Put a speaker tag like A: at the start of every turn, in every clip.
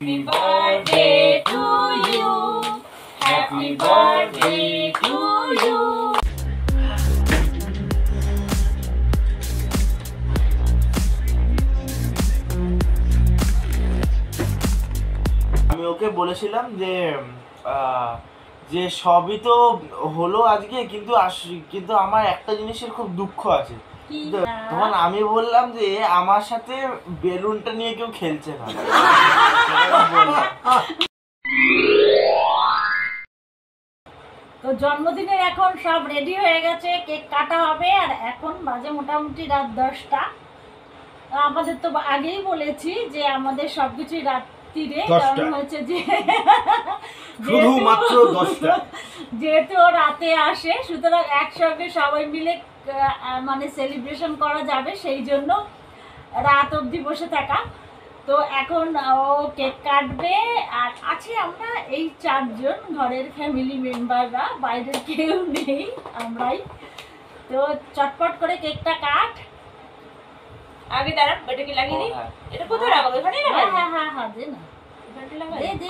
A: Happy birthday to you. Happy birthday to you.
B: আমি ওকে বলেছিলাম যে যে সবই তো হলো আজকে, কিন্তু আমার একটা জিনিসের খুব দুঃখ আছে। তখন আমি বললাম যে আমার সাথে বেলুনটা নিয়ে কেউ খেলছে না।
C: তো জন্মদিনের এখন সব রেডি হয়ে গেছে, কেক কাটা হবে। আর এখন বাজে মোটামুটি রাত 10টা। আমাদের তো আগেই বলেছি যে আমাদের সবকিছুই রাত্রিরে, কারণ হচ্ছে যে
B: শুধুমাত্র 10টা,
C: যেহেতু ও রাতে আসে, সুতরাং একসঙ্গে সবাই মিলে মানে সেলিব্রেশন করা যাবে, সেই জন্য রাত অবধি বসে থাকা। তো এখন ও কেক কাটবে। আর আছে আমরা এই 4 জন ঘরের ফ্যামিলি মেম্বাররা, বাইরের কেউ নেই, আমরাই। তো চটপট করে কেকটা কাট।
A: আগে দাঁড়া, এটাকে লাগিয়ে দিই। এটা কোথায় লাগাবো? এখানেই লাগাবো?
C: হ্যাঁ দে না,
A: এখানটা লাগাই।
C: দে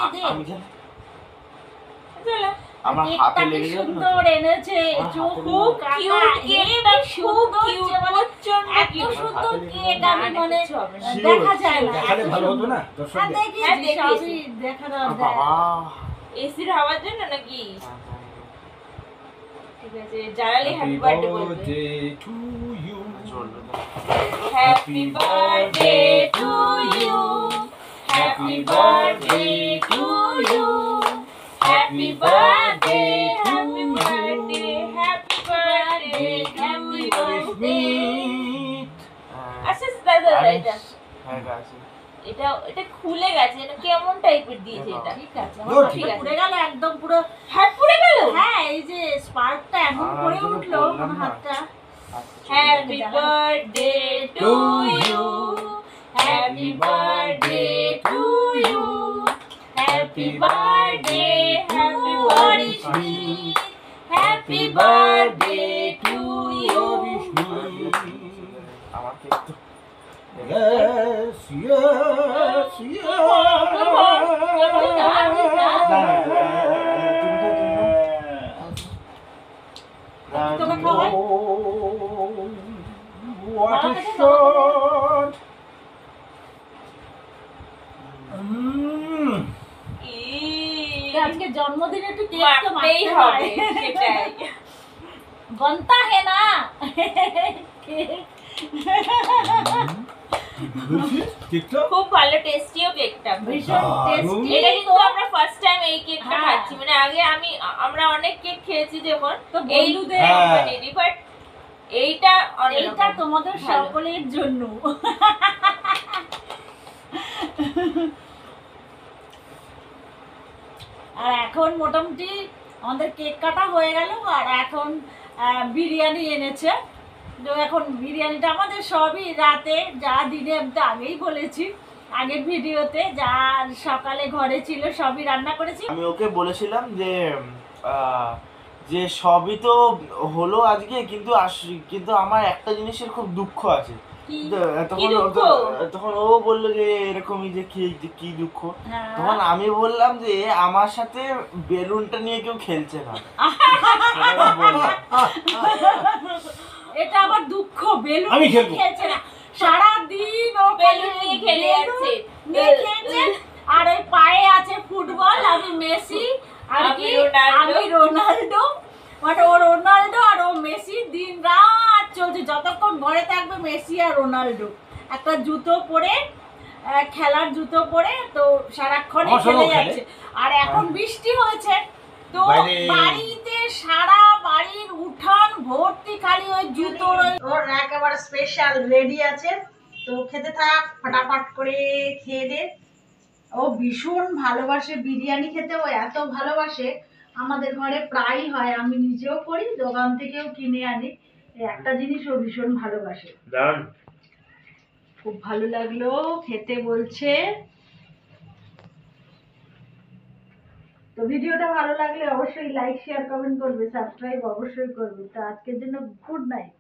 A: চলো।
B: আমার হাতে লেগে যাবে না।
C: সুন্দর এনেছে চোখু কাকা,
A: কেকটা সুন্দর,
C: এত সুন্দর কেক আমি মানে দেখা যায় না।
D: দেখালে ভালো হতো না
C: হ্যাঁ দেখি সবই দেখা
B: বাবা,
A: এসির হাওয়ার জন্য নাকি? ঠিক আছে, জানালে হ্যাপি বার্থডে বলবে।
D: To you
A: happy birthday to you. Happy birthday to you. Happy birthday, happy birthday, happy birthday, happy birthday. আচ্ছা দাদা, এটা খুলে গেছে, এটা কেমন টাইপের দিয়েছে? এটা
C: ঠিক আছে, আমার
A: ঠিক আছে।
C: পুড়ে গেল একদম, পুরো
A: হাত পুড়ে গেল।
C: হ্যাঁ, এই যে স্পার্কটা এমন করে উঠলো আমার হাতটা।
A: Happy birthday to you. Happy birthday to you. Happy birthday, happy birthday, happy birthday to you.
B: আমার কেক তো
D: Yes, yes, yes.
C: তোকে খাওয়াই?
D: What a shot!
C: আজকে জন্মদিনে একটু কেক তো
A: মারতেই
C: মারতে
A: হবে,
C: হয়।
A: সেটাই।
C: बनता है ना
A: খুব ভালো টেস্টিও কেকটা,
C: ভীষণ টেস্টি।
A: এটা কিন্তু আমরা ফার্স্ট টাইম এই কেকটা খাচ্ছি। মানে আগে আমরা অনেক কেক খেয়েছি যখন,
C: তো
A: এই
C: বন্ধুদের
A: কোম্পানিরই, বাট এইটা
C: এইটা তোমাদের সকলের জন্য। আর এখন মোটামুটি আমাদের কেক কাটা হয়ে গেল। আর এখন বিরিয়ানি এনেছে। তো এখন বিরিয়ানিটা আমাদের সবই রাতে, যা দিনে আমি তো আগেই বলেছি আগের ভিডিওতে, যা সকালে ঘরে ছিল সবই রান্না করেছি।
B: আমি ওকে বলেছিলাম যে যে সবই তো হলো আজকে, কিন্তু আমার একটা জিনিসের খুব দুঃখ আছে। তখন ও বললো যে এরকমই, যে কি দুঃখ। তখন আমি বললাম যে আমার সাথে বেলুনটা নিয়ে কেউ খেলছে না।
C: এটা আমার দুঃখ, বেলুন
D: আমি খেলবো।
C: খেলছে না সারাদিন, ও
A: বেলুন নিয়ে খেলে যাচ্ছে।
C: খেলছে। আর ওই পায়ে আছে ফুটবল, আমি মেসি, আর কি আমি রোনাল্ডো। মানে ও রোনাল্ডো আর ও মেসি, দিন রাত চলছে। যতক্ষণ ঘরে থাকবে মেসি আর রোনাল্ডো, একটা জুতো পরে, খেলার জুতো পরে, তো সারাক্ষণ খেলে যাচ্ছে। আর এখন বৃষ্টি হয়েছে, তো বাড়িতে সারা বাড়ির উঠান ভর্তি খালি ওই জুতোর। ওর একেবারে স্পেশাল রেডি আছে, তো খেতে থাক, ফটাফট করে খেয়ে দে। ও ভীষণ ভালোবাসে বিরিয়ানি খেতে, ও এত ভালোবাসে, আমাদের ঘরে প্রায়ই হয়, আমি নিজেও করি, দোকান থেকেও কিনে আনি। একটা জিনিস ও ভীষণ ভালোবাসে। খুব ভালো লাগলো খেতে বলছে। তো ভিডিওটা ভালো লাগলে অবশ্যই লাইক, শেয়ার, কমেন্ট করবে, সাবস্ক্রাইব অবশ্যই করবে। তো আজকের জন্য গুড নাইট।